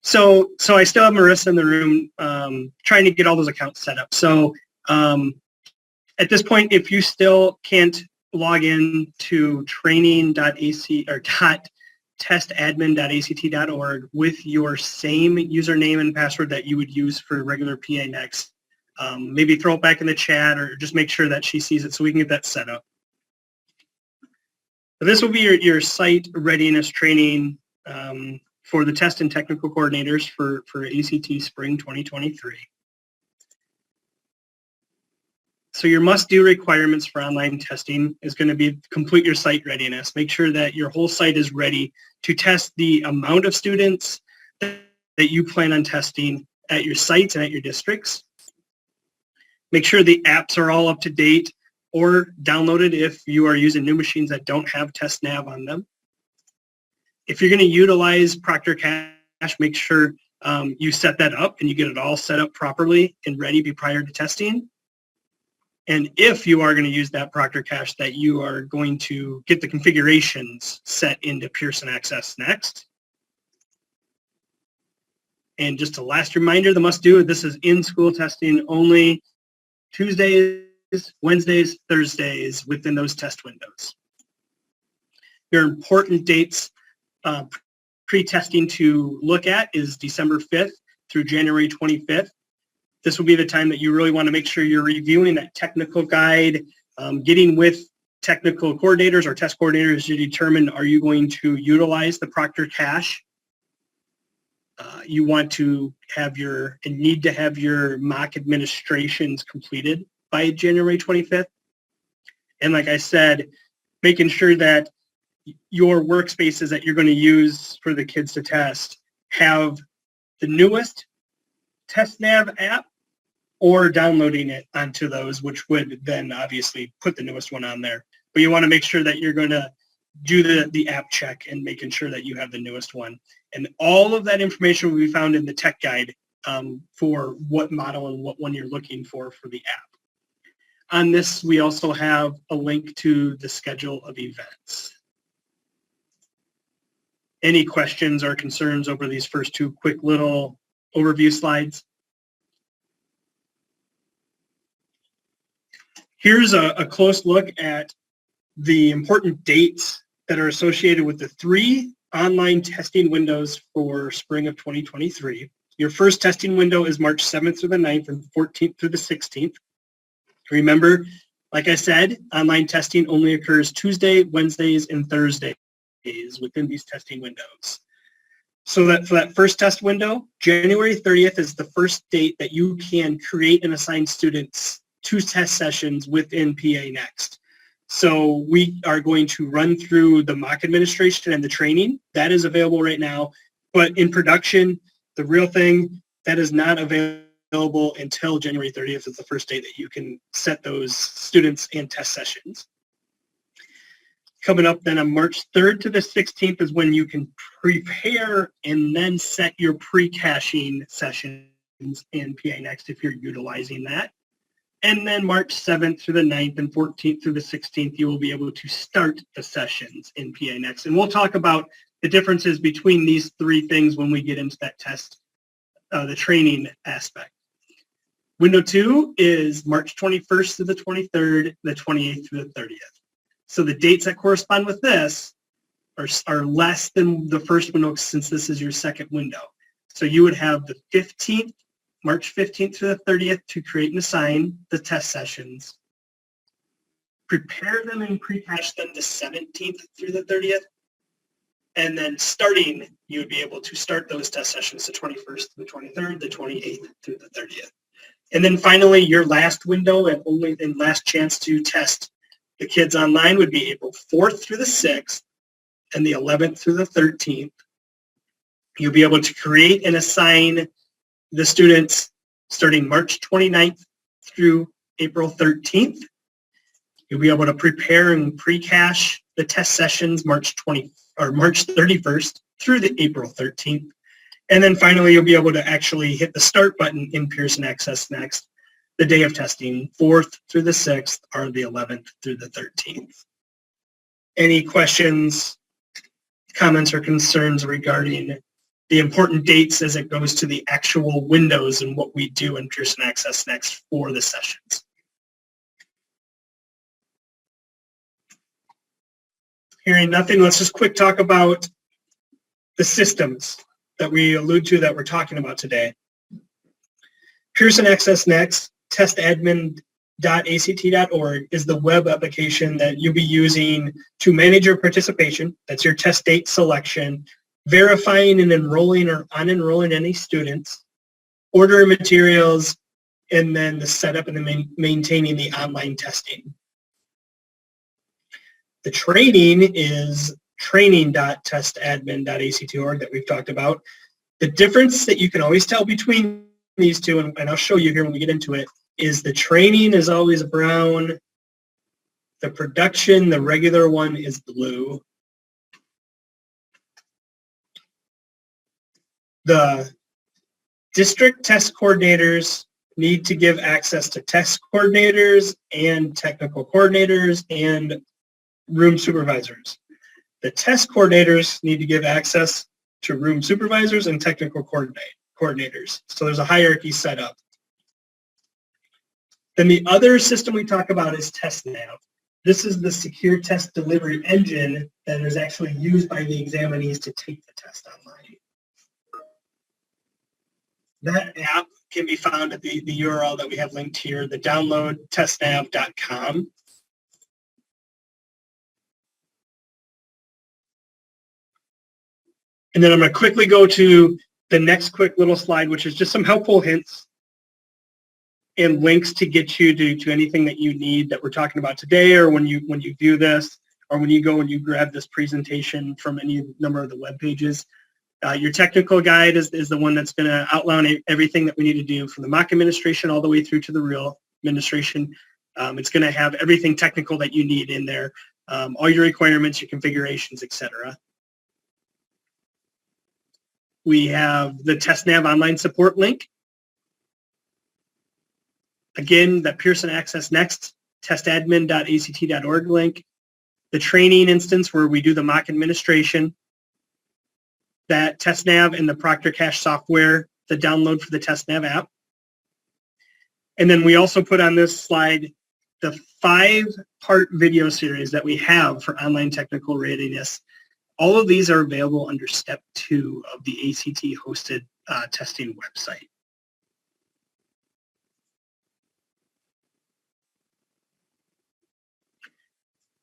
So I still have Marissa in the room trying to get all those accounts set up. So at this point, if you still can't log in to training.ac or testadmin.act.org with your same username and password that you would use for regular PA Next, maybe throw it back in the chat or just make sure that she sees it so we can get that set up. This will be your site readiness training for the test and technical coordinators for ACT Spring 2023. So your must-do requirements for online testing is going to be complete your site readiness. Make sure that your whole site is ready to test the amount of students that you plan on testing at your sites and at your districts. Make sure the apps are all up to date or downloaded if you are using new machines that don't have test nav on them. If you're going to utilize Proctor Cache, make sure you set that up and you get it all set up properly and ready prior to testing. And if you are going to use that Proctor Cache, that you are going to get the configurations set into Pearson Access Next. And just a last reminder, the must-do, this is in-school testing only Tuesdays, Wednesdays, Thursdays within those test windows. Your important dates pre-testing to look at is December 5th through January 25th. This will be the time that you really want to make sure you're reviewing that technical guide, getting with technical coordinators or test coordinators to determine, are you going to utilize the Proctor Cache? You want to have need to have your mock administrations completed by January 25th. And like I said, making sure that your workspaces that you're going to use for the kids to test have the newest TestNav app, or downloading it onto those, which would then obviously put the newest one on there. But you want to make sure that you're going to do the app check and making sure that you have the newest one. And all of that information will be found in the tech guide for what model and what one you're looking for the app. On this, we also have a link to the schedule of events. Any questions or concerns over these first two quick little overview slides? Here's a close look at the important dates that are associated with the 3 online testing windows for spring of 2023. Your first testing window is March 7th through the 9th and 14th through the 16th. Remember, like I said, online testing only occurs Tuesday, Wednesdays, and Thursdays within these testing windows. So that for that first test window, January 30th is the first date that you can create and assign students 2 test sessions within PA Next. So we are going to run through the mock administration and the training. That is available right now. But in production, the real thing, that is not available until January 30th is the first day that you can set those students and test sessions. Coming up then on March 3rd to the 16th is when you can prepare and then set your pre-caching sessions in PA Next if you're utilizing that. And then March 7th through the 9th and 14th through the 16th, you will be able to start the sessions in PA Next. And we'll talk about the differences between these 3 things when we get into that test, the training aspect. Window 2 is March 21st to the 23rd, the 28th through the 30th. So the dates that correspond with this are less than the first window since this is your second window. So you would have the 15th, March 15th to the 30th to create and assign the test sessions. Prepare them and pre-cache them the 17th through the 30th. And then starting, you would be able to start those test sessions the 21st to the 23rd, the 28th through the 30th. And then finally, your last window and last chance to test the kids online would be April 4th through the 6th and the 11th through the 13th. You'll be able to create and assign the students starting March 29th through April 13th. You'll be able to prepare and pre-cache the test sessions March 31st through the April 13th. And then finally, you'll be able to actually hit the start button in Pearson Access Next the day of testing, 4th through the 6th, or the 11th through the 13th. Any questions, comments, or concerns regarding the important dates as it goes to the actual windows and what we do in Pearson Access Next for the sessions. Hearing nothing, let's just quick talk about the systems that we allude to that we're talking about today. Pearson Access Next, testadmin.act.org is the web application that you'll be using to manage your participation. That's your test date selection, verifying and enrolling or unenrolling any students, ordering materials, and then the setup and the maintaining the online testing. The training is training.testadmin.act.org that we've talked about. The difference that you can always tell between these two, and I'll show you here when we get into it, is the training is always brown. The production, the regular one, is blue. The district test coordinators need to give access to test coordinators and technical coordinators and room supervisors. The test coordinators need to give access to room supervisors and technical coordinators. So there's a hierarchy set up. Then the other system we talk about is TestNav. This is the secure test delivery engine that is actually used by the examinees to take the test online. That app can be found at the URL that we have linked here, the download testnav.com. And then I'm going to quickly go to the next quick little slide, which is just some helpful hints and links to get you to anything that you need that we're talking about today, or when you view this, or when you go and you grab this presentation from any number of the web pages. Your technical guide is the one that's going to outline everything that we need to do from the mock administration all the way through to the real administration. It's going to have everything technical that you need in there, all your requirements, your configurations, etc. We have the TestNav online support link. Again, the Pearson Access Next, testadmin.act.org link. The training instance where we do the mock administration. That TestNav and the Proctor Cache software, the download for the TestNav app. And then we also put on this slide the 5-part video series that we have for online technical readiness. All of these are available under step 2 of the ACT hosted testing website.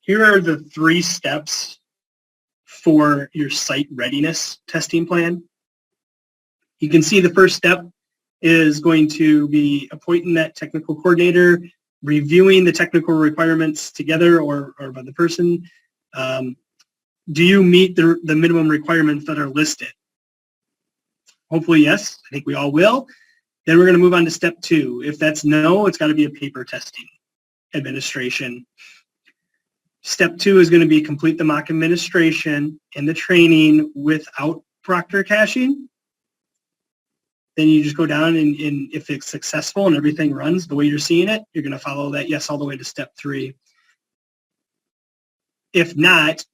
Here are the 3 steps for your site readiness testing plan. You can see the first step is going to be appointing that technical coordinator, reviewing the technical requirements together or by the person. Do you meet the minimum requirements that are listed? Hopefully, yes. I think we all will. Then we're going to move on to step 2. If that's no, it's got to be a paper testing administration. Step 2 is going to be complete the mock administration and the training without proctor caching. Then you just go down and if it's successful and everything runs the way you're seeing it, you're going to follow that yes all the way to step 3. If not,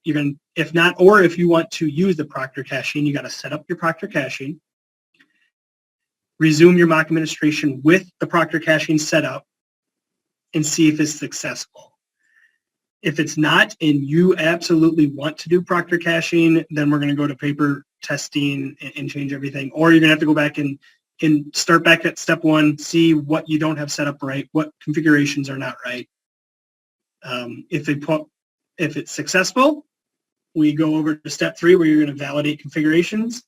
or if you want to use the proctor caching, you got to set up your proctor caching, resume your mock administration with the proctor caching set up, and see if it's successful. If it's not, and you absolutely want to do proctor caching, then we're going to go to paper testing and change everything. Or you're going to have to go back and start back at step 1, see what you don't have set up right, what configurations are not right. If it's successful, we go over to step 3 where you're going to validate configurations.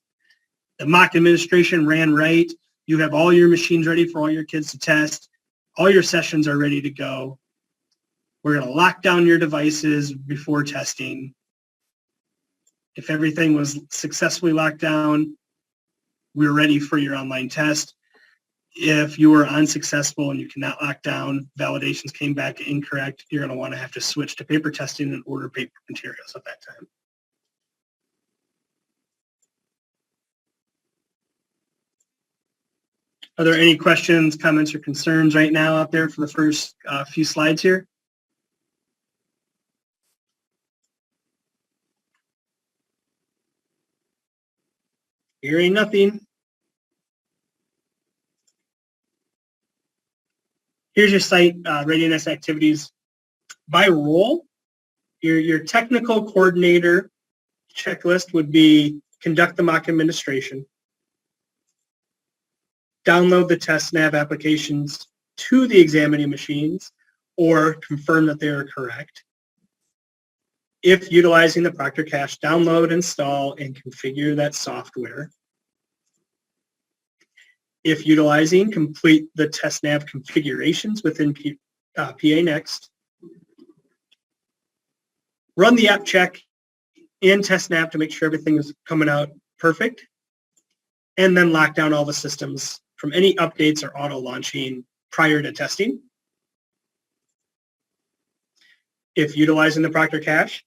The mock administration ran right. You have all your machines ready for all your kids to test. All your sessions are ready to go. We're going to lock down your devices before testing. If everything was successfully locked down, we're ready for your online test. If you were unsuccessful and you cannot lock down, validations came back incorrect, you're going to have to switch to paper testing and order paper materials at that time. Are there any questions, comments, or concerns right now out there for the first few slides here? Here ain't nothing. Here's your site readiness activities by role. Your technical coordinator checklist would be conduct the mock administration, download the test nav applications to the examining machines, or confirm that they are correct. If utilizing the Proctor Cache, download, install, and configure that software. If utilizing, complete the test nav configurations within PA Next. Run the app check and test nav to make sure everything is coming out perfect. And then lock down all the systems from any updates or auto launching prior to testing. If utilizing the Proctor Cache,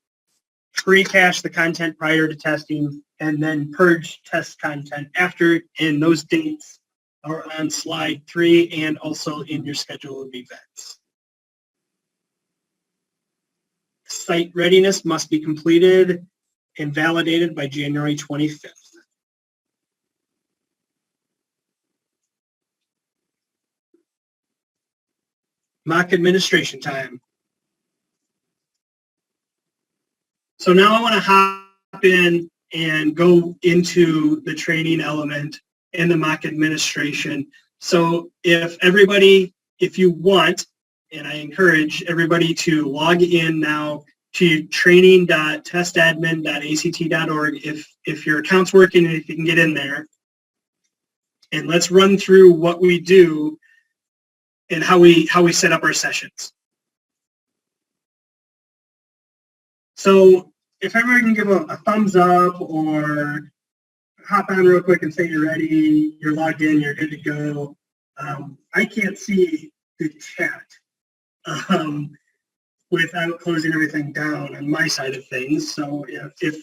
pre-cache the content prior to testing and then purge test content after, and those dates are on slide 3 and also in your schedule of events. Site readiness must be completed and validated by January 25th. Mock administration time. So now I want to hop in and go into the training element and the mock administration. So if you want, and I encourage everybody to log in now to training.testadmin.act.org if your account's working and if you can get in there. And let's run through what we do and how we set up our sessions. So if everyone can give a thumbs up or hop on real quick and say you're ready, you're logged in, you're good to go. I can't see the chat without closing everything down on my side of things. So if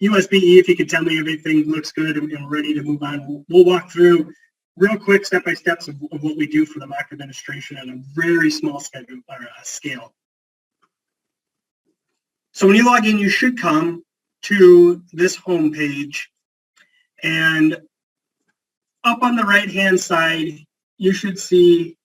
USB, if you could tell me everything looks good and we're ready to move on, we'll walk through real quick step-by-steps of what we do for the mock administration on a very small scale. So when you log in, you should come to this home page, and up on the right-hand side, you should see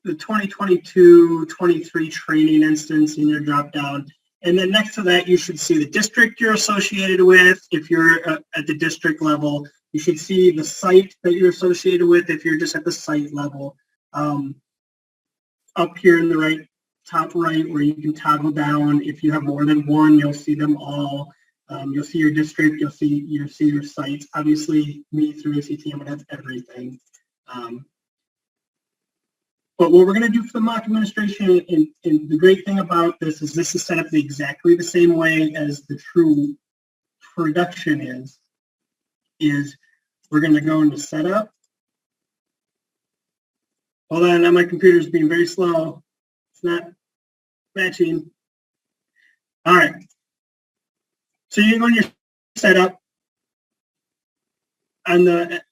the 2022-23 training instance in your drop-down. And then next to that, you should see the district you're associated with. If you're at the district level, you should see the site that you're associated with if you're just at the site level. Up here in the top right, where you can toggle down. If you have more than one, you'll see them all. You'll see your district, you'll see your sites. Obviously, me through ACT, I'm gonna have everything. But what we're gonna do for the mock administration, and the great thing about this is set up exactly the same way as the true production is we're gonna go into setup. Hold on, now my computer's being very slow. It's not matching. All right. So you go in your setup in the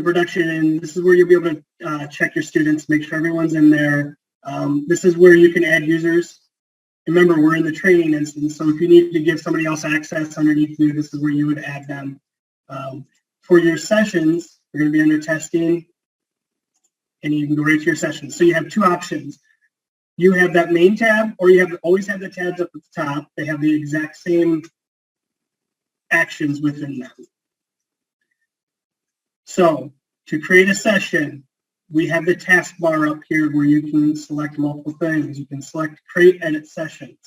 production, and this is where you'll be able to check your students, make sure everyone's in there. This is where you can add users. Remember, we're in the training instance, so if you need to give somebody else access underneath you, this is where you would add them. For your sessions, you're going to be under testing, and you can go right to your sessions. So you have two options. You have that main tab, or you always have the tabs up at the top. They have the exact same actions within them. So to create a session, we have the taskbar up here where you can select multiple things. You can select create edit sessions.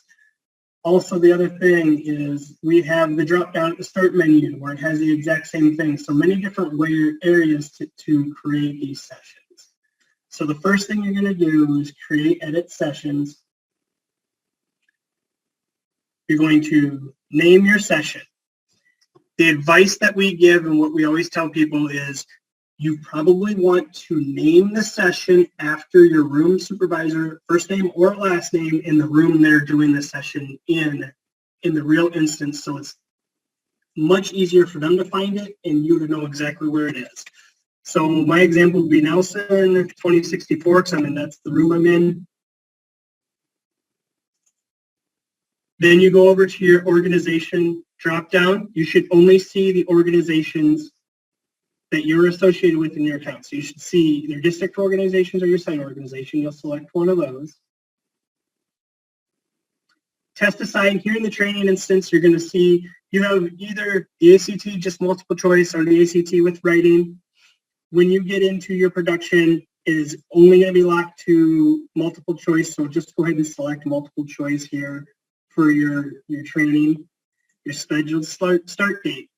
Also, the other thing is we have the drop down at the start menu where it has the exact same thing. So many different areas to create these sessions. So the first thing you're going to do is create edit sessions. You're going to name your session. The advice that we give and what we always tell people is you probably want to name the session after your room supervisor, first name or last name, in the room they're doing the session in the real instance. So it's much easier for them to find it and you to know exactly where it is. So my example would be Nelson 2064, because that's the room I'm in. Then you go over to your organization drop down. You should only see the organizations that you're associated with in your account. So you should see either district organizations or your site organization. You'll select one of those. Test assigned. Here in the training instance, you're going to see you have either the ACT just multiple choice or the ACT with writing. When you get into your production, it is only going to be locked to multiple choice. So just go ahead and select multiple choice here for your training, your scheduled start date.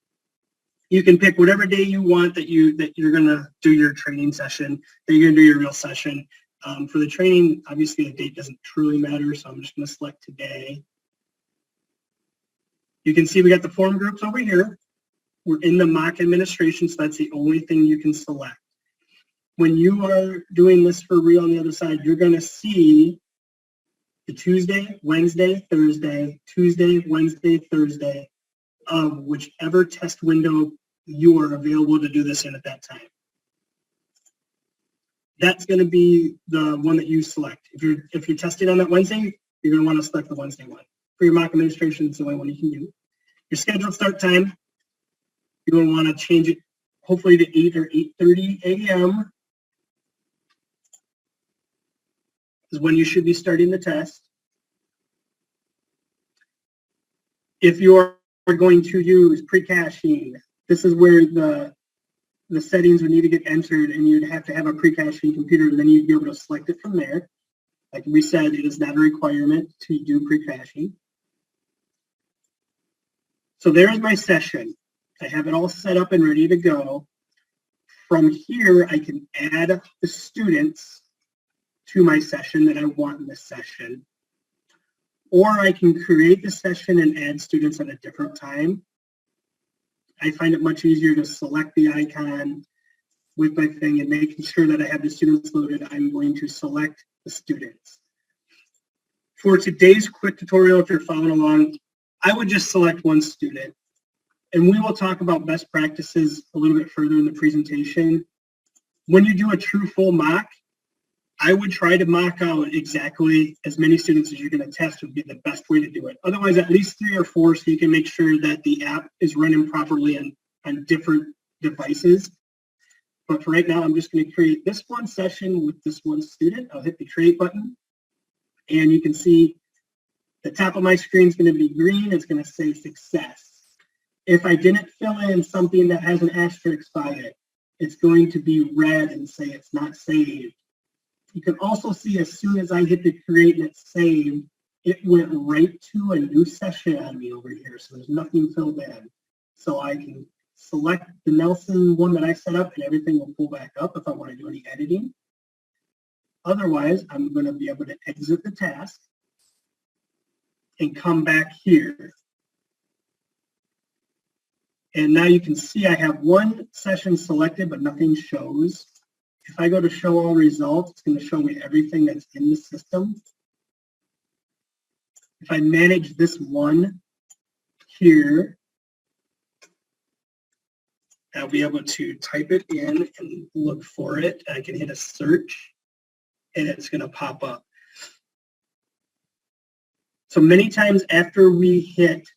You can pick whatever day you want that you're going to do your training session, that you're going to do your real session. For the training, obviously the date doesn't truly matter, so I'm just going to select today. You can see we got the form groups over here. We're in the mock administration, so that's the only thing you can select. When you are doing this for real on the other side, you're going to see the Tuesday, Wednesday, Thursday, Tuesday, Wednesday, Thursday of whichever test window you are available to do this in at that time. That's going to be the one that you select. If you're testing on that Wednesday, you're going to want to select the Wednesday one. For your mock administration, it's the only one you can do. Your scheduled start time, you're going to want to change it hopefully to 8 or 8:30 a.m. is when you should be starting the test. If you are going to use pre-caching, this is where the settings would need to get entered, and you'd have to have a pre-caching computer, and then you'd be able to select it from there. Like we said, it is not a requirement to do pre-caching. So there's my session. I have it all set up and ready to go. From here, I can add the students to my session that I want in this session. Or I can create the session and add students at a different time. I find it much easier to select the icon with my thing and making sure that I have the students loaded. I'm going to select the students. For today's quick tutorial, if you're following along, I would just select one student. And we will talk about best practices a little bit further in the presentation. When you do a true full mock, I would try to mock out exactly as many students as you're going to test would be the best way to do it. Otherwise, at least 3 or 4 so you can make sure that the app is running properly on different devices. But for right now, I'm just going to create this one session with this one student. I'll hit the create button, and you can see the top of my screen is going to be green. It's going to say success. If I didn't fill in something that has an asterisk by it, it's going to be red and say it's not saved. You can also see as soon as I hit the create and it's saved, it went right to a new session on me over here. So there's nothing filled in. So I can select the Nelson one that I set up and everything will pull back up if I want to do any editing. Otherwise, I'm going to be able to exit the task and come back here. And now you can see I have one session selected, but nothing shows. If I go to show all results, it's going to show me everything that's in the system. If I manage this one here, I'll be able to type it in and look for it. I can hit a search and it's going to pop up. So many times after we hit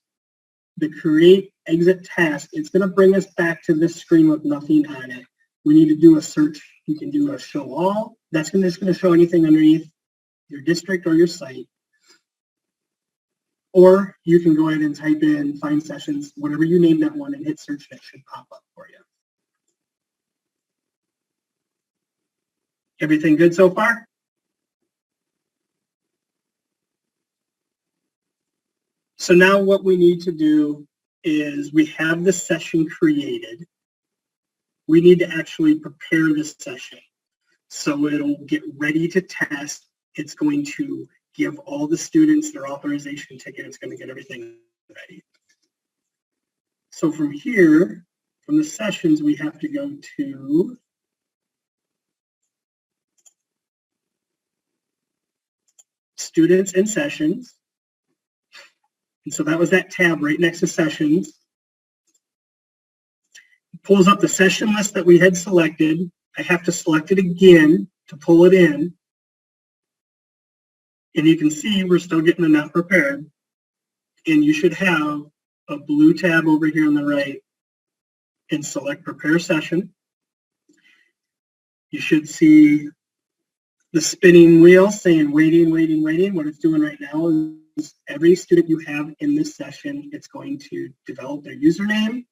the create exit task, it's going to bring us back to this screen with nothing on it. We need to do a search. You can do a show all. That's just going to show anything underneath your district or your site. Or you can go ahead and type in find sessions, whatever you name that one, and hit search, and it should pop up for you. Everything good so far? So now what we need to do is we have the session created. We need to actually prepare this session. So it'll get ready to test. It's going to give all the students their authorization ticket. It's going to get everything ready. So from here, from the sessions, we have to go to students and sessions. And so that was that tab right next to sessions. It pulls up the session list that we had selected. I have to select it again to pull it in. And you can see we're still getting the not prepared. And you should have a blue tab over here on the right and select prepare session. You should see the spinning wheel saying waiting, waiting, waiting. What it's doing right now is every student you have in this session, it's going to develop their username,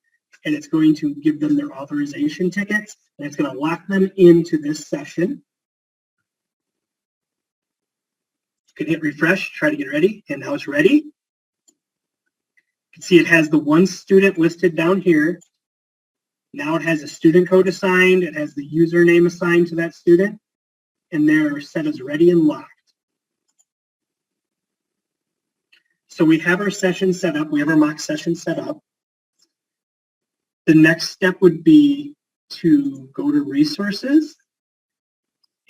and it's going to give them their authorization tickets, and it's going to lock them into this session. You can hit refresh, try to get ready, and now it's ready. You can see it has the one student listed down here. Now it has a student code assigned, it has the username assigned to that student, and they're set as ready and locked. So we have our session set up, we have our mock session set up. The next step would be to go to resources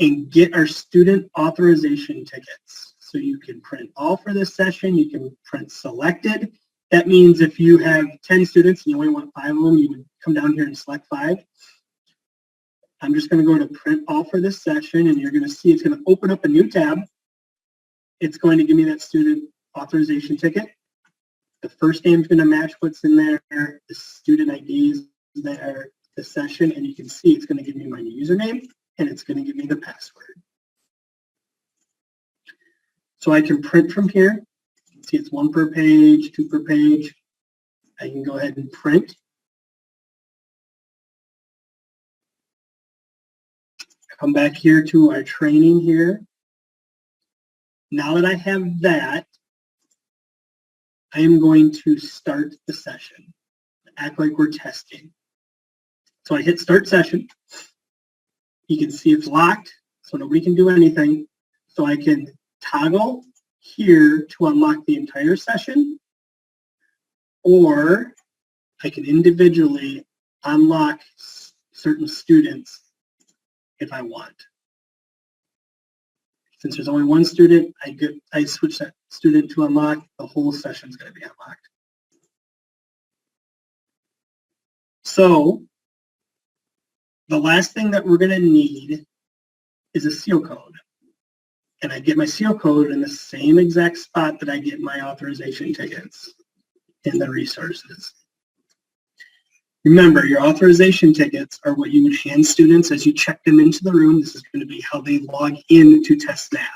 and get our student authorization tickets. So you can print all for this session, you can print selected. That means if you have 10 students and you only want 5 of them, you would come down here and select 5. I'm just going to go to print all for this session, and you're going to see it's going to open up a new tab. It's going to give me that student authorization ticket. The first name is going to match what's in there, the student IDs that are the session, and you can see it's going to give me my username, and it's going to give me the password. So I can print from here. See, it's 1 per page, 2 per page. I can go ahead and print. Come back here to our training here. Now that I have that, I am going to start the session. Act like we're testing. So I hit start session. You can see it's locked, so nobody can do anything. So I can toggle here to unlock the entire session, or I can individually unlock certain students if I want. Since there's only one student, I switch that student to unlock. The whole session is going to be unlocked. So the last thing that we're going to need is a seal code. And I get my seal code in the same exact spot that I get my authorization tickets in the resources. Remember, your authorization tickets are what you would hand students as you check them into the room. This is going to be how they log into TestNav.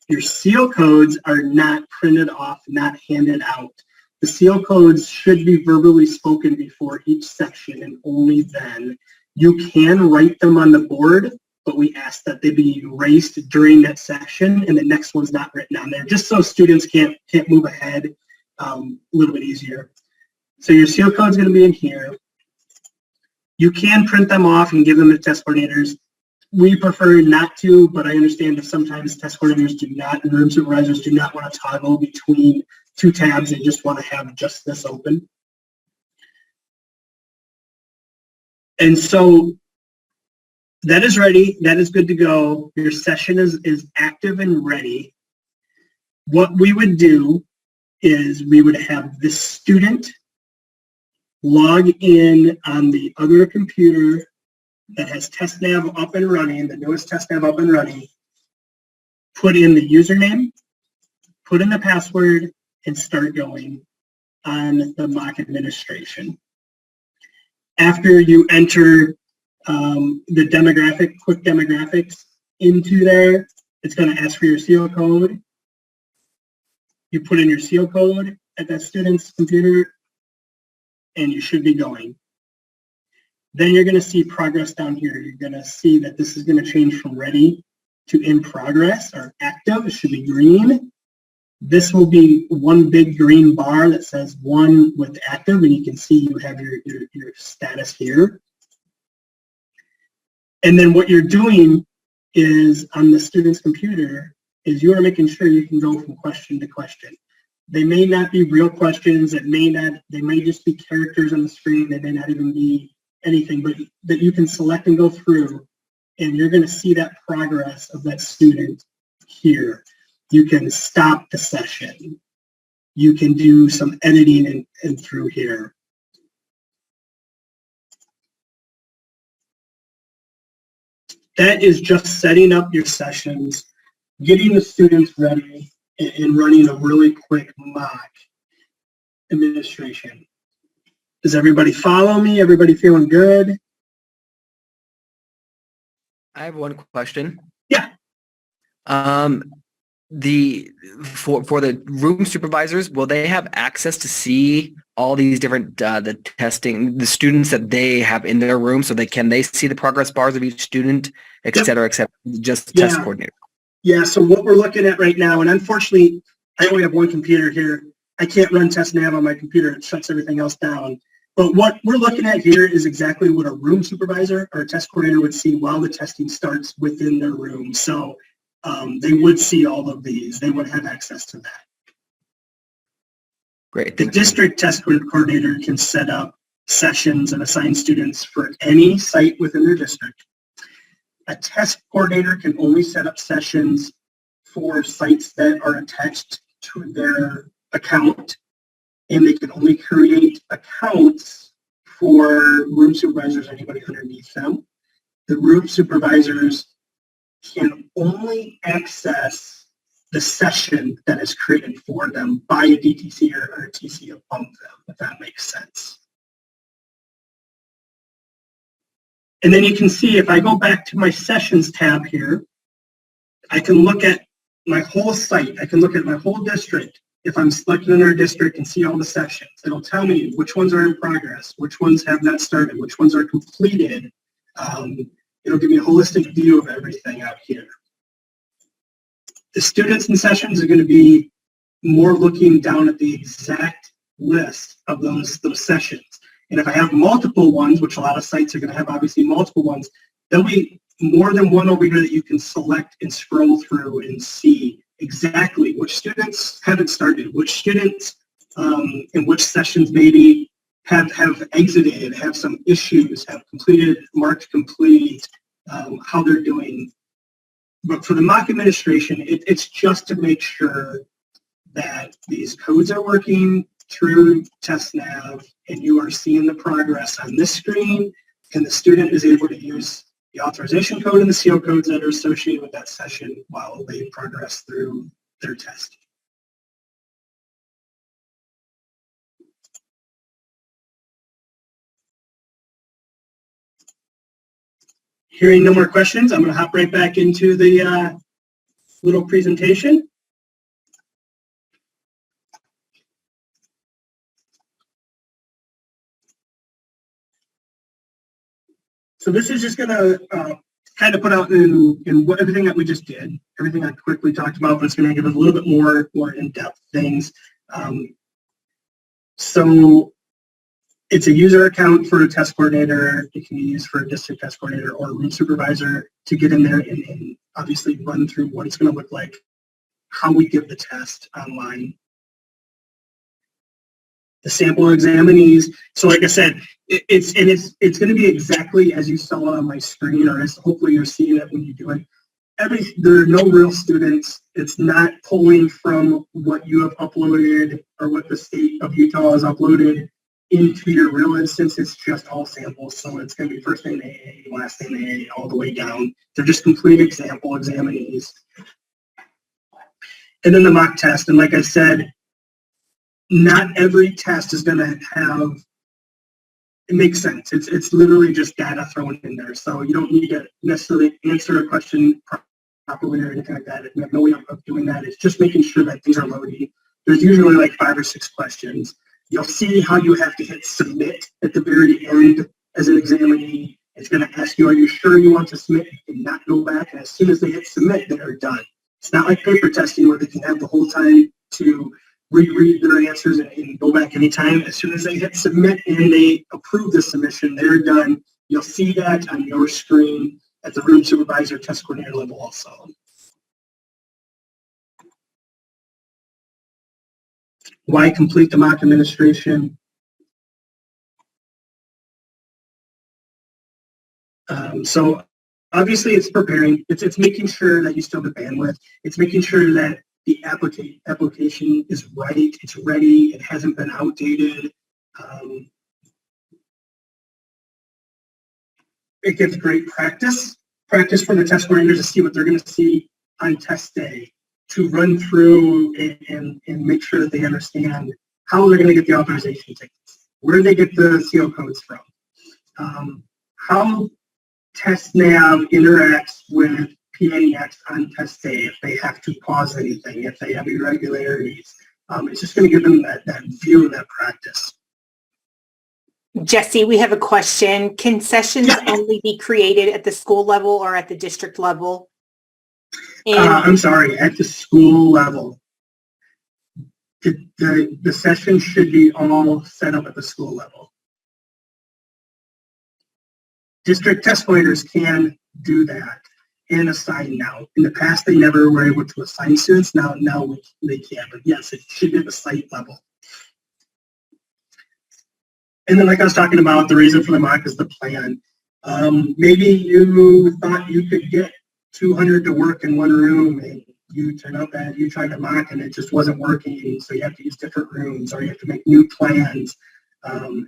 Your seal codes are not printed off, not handed out. The seal codes should be verbally spoken before each section, and only then. You can write them on the board, but we ask that they be erased during that section, and the next one's not written on there, just so students can't move ahead a little bit easier. So your seal code is going to be in here. You can print them off and give them to test coordinators. We prefer not to, but I understand that sometimes test coordinators do not, and room supervisors do not want to toggle between 2 tabs. They just want to have just this open. And so that is ready. That is good to go. Your session is active and ready. What we would do is we would have this student log in on the other computer that has TestNav up and running, the newest TestNav up and running, put in the username, put in the password, and start going on the mock administration. After you enter the quick demographics into there, it's going to ask for your seal code. You put in your seal code at that student's computer, and you should be going. Then you're going to see progress down here. You're going to see that this is going to change from ready to in progress or active. It should be green. This will be one big green bar that says 1 with active, and you can see you have your status here. And then what you're doing is on the student's computer is you are making sure you can go from question to question. They may not be real questions. They may just be characters on the screen. They may not even be anything, but that you can select and go through, and you're going to see that progress of that student here. You can stop the session. You can do some editing and through here. That is just setting up your sessions, getting the students ready, and running a really quick mock administration. Does everybody follow me? Everybody feeling good? I have one question. Yeah. For the room supervisors, will they have access to see all these different the students that they have in their room, so they see the progress bars of each student, et cetera, just the test coordinator? Yeah, so what we're looking at right now, and unfortunately, I only have one computer here. I can't run TestNav on my computer. It shuts everything else down. But what we're looking at here is exactly what a room supervisor or a test coordinator would see while the testing starts within their room. So they would see all of these. They would have access to that. Great. The district test coordinator can set up sessions and assign students for any site within their district. A test coordinator can only set up sessions for sites that are attached to their account, and they can only create accounts for room supervisors, anybody underneath them. The room supervisors can only access the session that is created for them by a DTC or a TC above them, if that makes sense. And then you can see, if I go back to my sessions tab here, I can look at my whole site. I can look at my whole district. If I'm selected in our district and see all the sessions, it'll tell me which ones are in progress, which ones have not started, which ones are completed. It'll give me a holistic view of everything out here. The students in sessions are going to be more looking down at the exact list of those sessions. And if I have multiple ones, which a lot of sites are going to have obviously multiple ones, there'll be more than one over here that you can select and scroll through and see exactly which students haven't started, which students in which sessions maybe have exited, have some issues, have completed, marked complete, how they're doing. But for the mock administration, it's just to make sure that these codes are working through TestNav, and you are seeing the progress on this screen, and the student is able to use the authorization code and the CO codes that are associated with that session while they progress through their test. Hearing no more questions, I'm going to hop right back into the little presentation. So this is just going to kind of put out in what everything that we just did, everything I quickly talked about, but it's going to give us a little bit more in-depth things. So it's a user account for a test coordinator. It can be used for a district test coordinator or a room supervisor to get in there and obviously run through what it's going to look like, how we give the test online. The sample examinees. So like I said, it's going to be exactly as you saw it on my screen, or as hopefully you're seeing it when you do it. There are no real students. It's not pulling from what you have uploaded or what the state of Utah has uploaded into your real instance. It's just all samples. So it's going to be first name AA, last name AA, all the way down. They're just complete example examinees. And then the mock test. And like I said, not every test is going to have, it makes sense. It's literally just data thrown in there. So you don't need to necessarily answer a question properly or anything like that. We have no way of doing that. It's just making sure that things are loading. There's usually like 5 or 6 questions. You'll see how you have to hit submit at the very end as an examinee. It's going to ask you, are you sure you want to submit? You cannot go back. And as soon as they hit submit, they are done. It's not like paper testing where they can have the whole time to reread their answers and go back anytime. As soon as they hit submit and they approve the submission, they're done. You'll see that on your screen at the room supervisor test coordinator level also. Why complete the mock administration? So obviously it's preparing. It's making sure that you still have the bandwidth. It's making sure that the application is right, it's ready, it hasn't been outdated. It gives great practice for the test coordinators to see what they're going to see on test day, to run through and make sure that they understand how they're going to get the authorization tickets, where they get the CO codes from, how TestNav interacts with PAX on test day if they have to pause anything, if they have irregularities. It's just going to give them that view of that practice. Jesse, we have a question. Can sessions only be created at the school level or at the district level? And I'm sorry, at the school level. The session should be all set up at the school level. District test coordinators can do that and assign now. In the past, they never were able to assign students. Now they can. But yes, it should be at the site level. And then, like I was talking about, the reason for the mock is the plan. Maybe you thought you could get 200 to work in one room, and you turn out that you tried to mock and it just wasn't working. So you have to use different rooms, or you have to make new plans.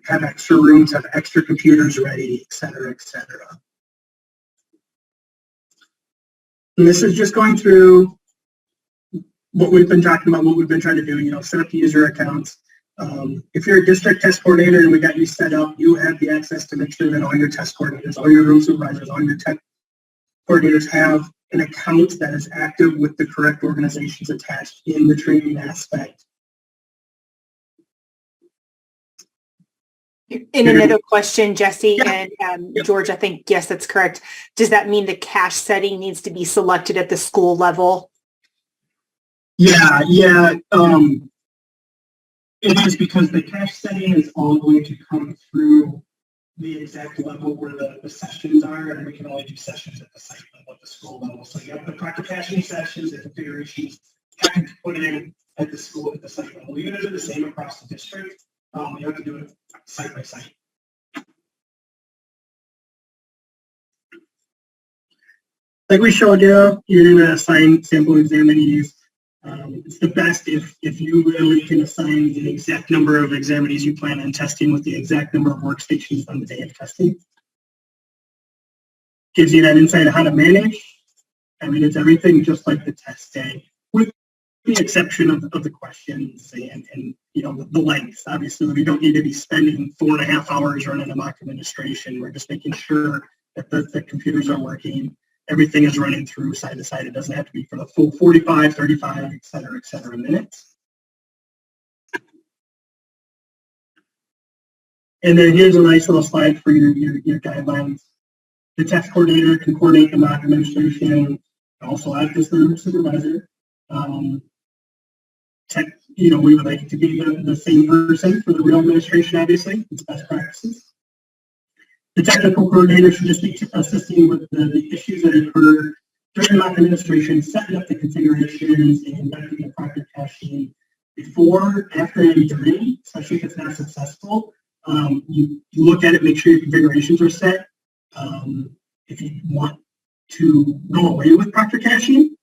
Have extra rooms, have extra computers ready, et cetera, et cetera. And this is just going through what we've been talking about, what we've been trying to do, set up the user accounts. If you're a district test coordinator and we got you set up, you have the access to make sure that all your test coordinators, all your room supervisors, all your tech coordinators have an account that is active with the correct organizations attached in the training aspect. in another question, Jesse Yeah. and George, I think, yes, that's correct. Does that mean the cache setting needs to be selected at the school level? Yeah. It is, because the cache setting is all going to come through the exact level where the sessions are, and we can only do sessions at the site level, at the school level. So you have the proctor caching sessions and configurations, having to put it in at the school, at the site level. Even if they're the same across the district, you have to do it site by site. Like we showed you, you're going to assign sample examinees. It's the best if you really can assign the exact number of examinees you plan on testing with the exact number of workstations on the day of testing. Gives you that insight of how to manage. I mean, it's everything just like the test day, with the exception of the questions and the length. Obviously, we don't need to be spending 4.5 hours running a mock administration. We're just making sure that the computers are working. Everything is running through side to side. It doesn't have to be for the full 45, 35, et cetera, minutes. And then here's a nice little slide for your guidelines. The test coordinator can coordinate the mock administration, also act as the supervisor. We would like it to be the same person for the real administration, obviously. It's best practices. The technical coordinator should just be assisting with the issues that occur during mock administration, setting up the configurations and conducting the proctor caching before, after, and during, especially if it's not successful. You look at it, make sure your configurations are set. If you want to go away with proctor caching,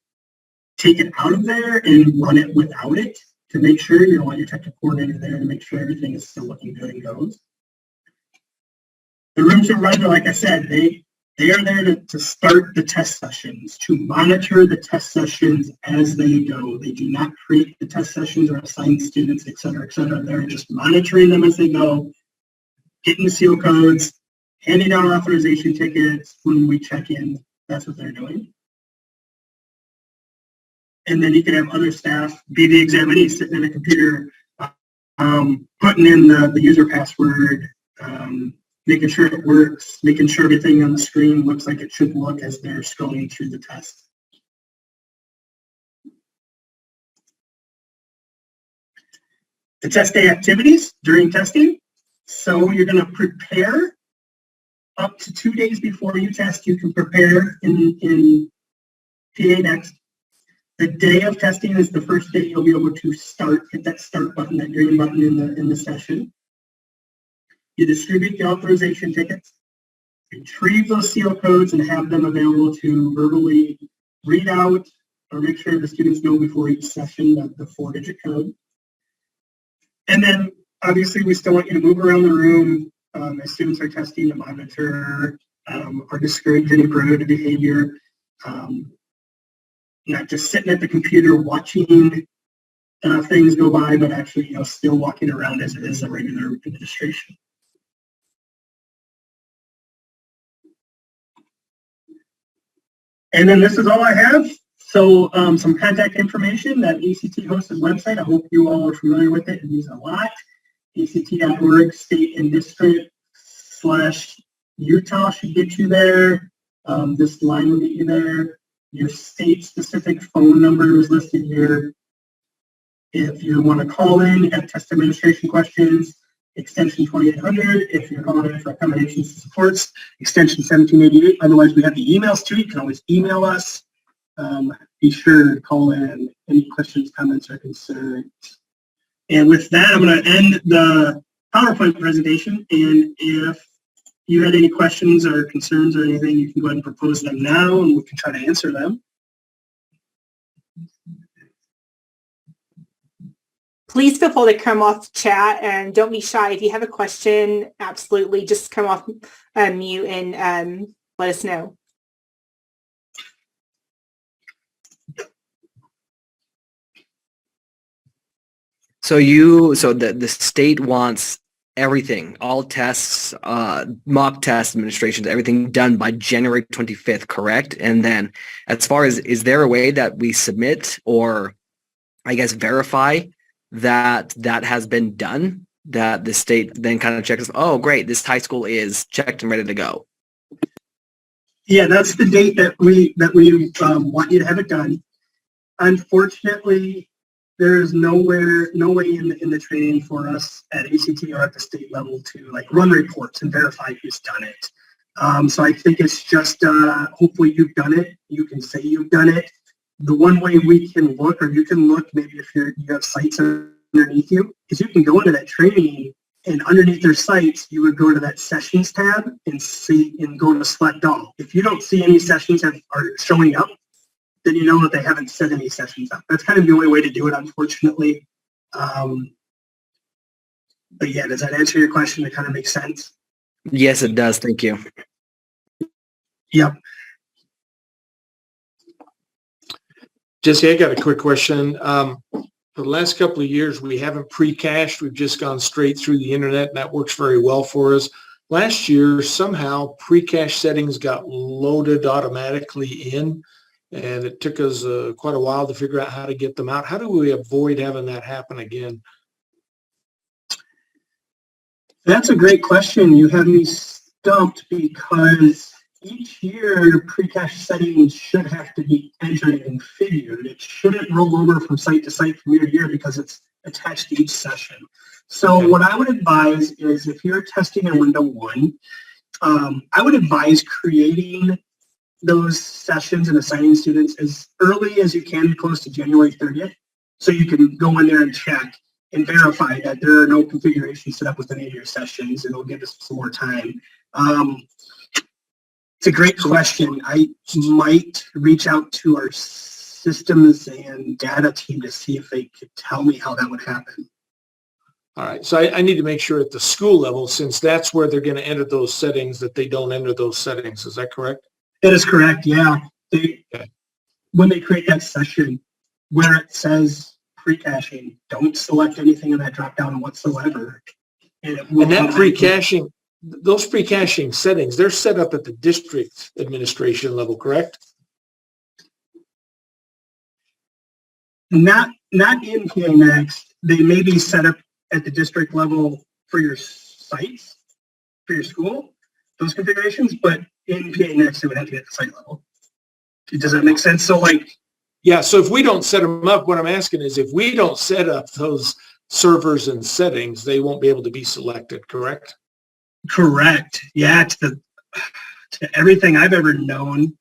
take it out of there and run it without it to make sure you don't want your technical coordinator there to make sure everything is still looking good and goes. The room supervisor, like I said, they are there to start the test sessions, to monitor the test sessions as they go. They do not create the test sessions or assign students, et cetera, et cetera. They're just monitoring them as they go, getting the seal codes, handing out authorization tickets when we check in. That's what they're doing. And then you can have other staff be the examinee, sitting at a computer, putting in the user password, making sure it works, making sure everything on the screen looks like it should look as they're scrolling through the test. The test day activities during testing. So you're going to prepare up to 2 days before you test. You can prepare in PA Next. The day of testing is the first day you'll be able to hit that start button, that green button in the session. You distribute the authorization tickets, retrieve those seal codes, and have them available to verbally read out or make sure the students know before each session the 4-digit code. And then, obviously, we still want you to move around the room as students are testing to monitor or discourage any prohibited behavior. Not just sitting at the computer watching things go by, but actually, still walking around as it is a regular administration. And then this is all I have. So some contact information, that ACT hosted website. I hope you all are familiar with it and use it a lot. ACT.org, state and district / Utah should get you there. This line will get you there. Your state-specific phone number is listed here. If you want to call in, have test administration questions, extension 2800. If you're calling in for accommodations and supports, extension 1788. Otherwise, we have the emails too. You can always email us. Be sure to call in any questions, comments, or concerns. And with that, I'm going to end the PowerPoint presentation. And if you had any questions or concerns or anything, you can go ahead and propose them now, and we can try to answer them. Please feel free to come off chat and don't be shy. If you have a question, absolutely just come off mute and let us know. So the state wants everything, all tests, mock test administrations, everything done by January 25th, correct? And then as far as, is there a way that we submit or I guess verify that has been done, that the state then kind of checks, oh, great, this high school is checked and ready to go? Yeah, that's the date that we want you to have it done. Unfortunately, there's no way in the training for us at ACT or at the state level to like run reports and verify who's done it. So I think it's just hopefully you've done it. You can say you've done it. The one way we can look, or you can look, maybe if you have sites underneath you, is you can go into that training and underneath their sites, you would go to that sessions tab and see and go to select all. If you don't see any sessions are showing up, then you know that they haven't set any sessions up. That's kind of the only way to do it, unfortunately. But yeah, does that answer your question? It kind of makes sense. Yes, it does. Thank you. Yep. Jesse, I got a quick question. For the last couple of years, we haven't pre-cached. We've just gone straight through the internet, and that works very well for us. Last year, somehow pre-cache settings got loaded automatically in, and it took us quite a while to figure out how to get them out. How do we avoid having that happen again? That's a great question. You have me stumped because each year pre-cache settings should have to be entered and configured. It shouldn't roll over from site to site from year to year because it's attached to each session. So Okay. what I would advise is if you're testing in window 1, I would advise creating those sessions and assigning students as early as you can, close to January 30th, so you can go in there and check and verify that there are no configurations set up with any of your sessions, and it'll give us some more time. It's a great question. I might reach out to our systems and data team to see if they could tell me how that would happen. All right. So I need to make sure at the school level, since that's where they're going to enter those settings, that they don't enter those settings. Is that correct? That is correct, yeah. Okay. When they create that session where it says pre-caching, don't select anything in that drop-down whatsoever. And that pre-caching, those pre-caching settings, they're set up at the district administration level, correct? Not in PA Next. They may be set up at the district level for your sites, for your school, those configurations, but in PA Next, it would have to be at the site level. Does that make sense? So like, Yeah, so if we don't set them up, what I'm asking is if we don't set up those servers and settings, they won't be able to be selected, correct? correct. Yeah, to everything I've ever known,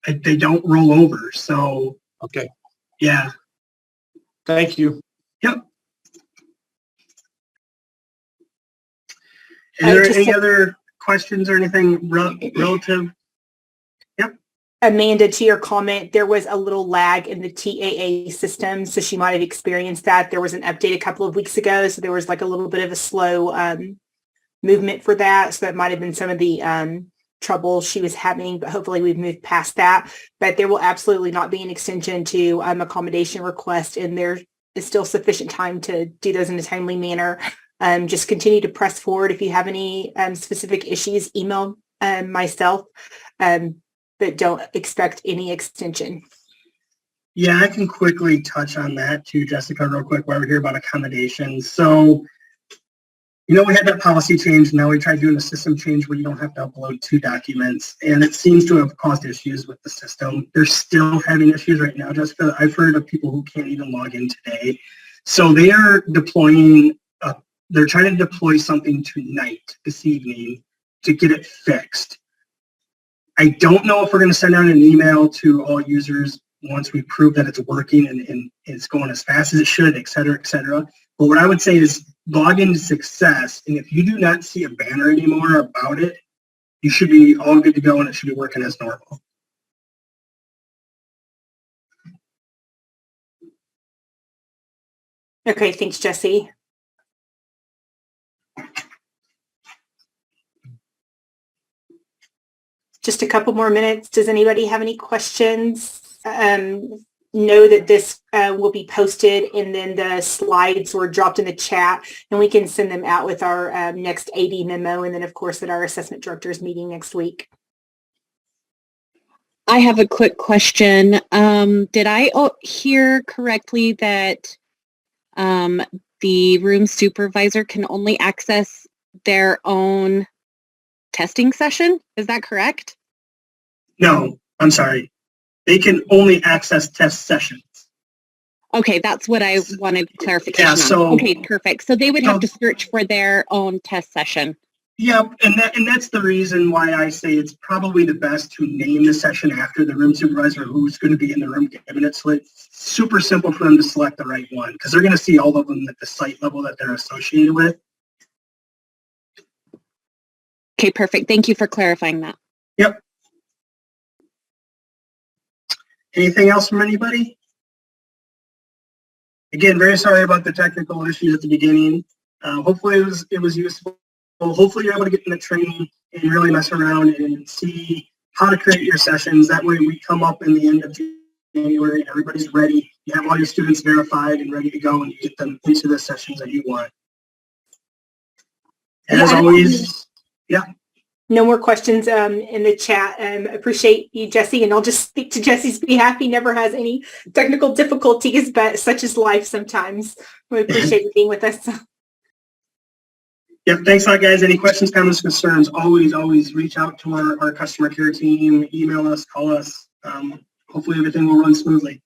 they don't roll over. So Okay, yeah. thank you. Yep. Is there any other questions or anything relative? Yep. Amanda, to your comment, there was a little lag in the TAA system, so she might have experienced that. There was an update a couple of weeks ago, so there was like a little bit of a slow movement for that. So that might have been some of the trouble she was having, but hopefully we've moved past that. But there will absolutely not be an extension to accommodation request, and there is still sufficient time to do those in a timely manner. Just continue to press forward. If you have any specific issues, email myself. But but don't expect any extension. Yeah, I can quickly touch on that too, Jessica, real quick, while we're here about accommodations. So, we had that policy change. Now we tried doing a system change where you don't have to upload 2 documents, and it seems to have caused issues with the system. They're still having issues right now, Jessica. I've heard of people who can't even log in today. So they are deploying, they're trying to deploy something tonight, this evening, to get it fixed. I don't know if we're going to send out an email to all users once we prove that it's working and it's going as fast as it should, et cetera, et cetera. But what I would say is log into success, and if you do not see a banner anymore about it, you should be all good to go and it should be working as normal. Okay, thanks, Jesse. Just a couple more minutes. Does anybody have any questions? Know that this will be posted, and then the slides were dropped in the chat, and we can send them out with our next AD memo, and then of course at our assessment directors meeting next week. I have a quick question. Did I hear correctly that the room supervisor can only access their own testing session? Is that correct? No, I'm sorry. They can only access test sessions. Okay, that's what I wanted clarification Yeah, on. so- Okay, perfect. So they would have to search for their own test session. Yep, and that's the reason why I say it's probably the best to name the session after the room supervisor who's going to be in the room giving it. So it's super simple for them to select the right one because they're going to see all of them at the site level that they're associated with. Okay, perfect. Thank you for clarifying that. Yep. Anything else from anybody? Again, very sorry about the technical issues at the beginning. Hopefully it was useful. Hopefully you're able to get in the training and really mess around and see how to create your sessions. That way we come up in the end of January, everybody's ready. You have all your students verified and ready to go, and you get them into the sessions that you want. And as always, yeah. No more questions in the chat. Appreciate you, Jesse, and I'll just speak to Jesse's behalf. He never has any technical difficulties, but such is life sometimes. We appreciate you being with us. Yep, thanks a lot, guys. Any questions, comments, concerns, always reach out to our customer care team, email us, call us. Hopefully everything will run smoothly.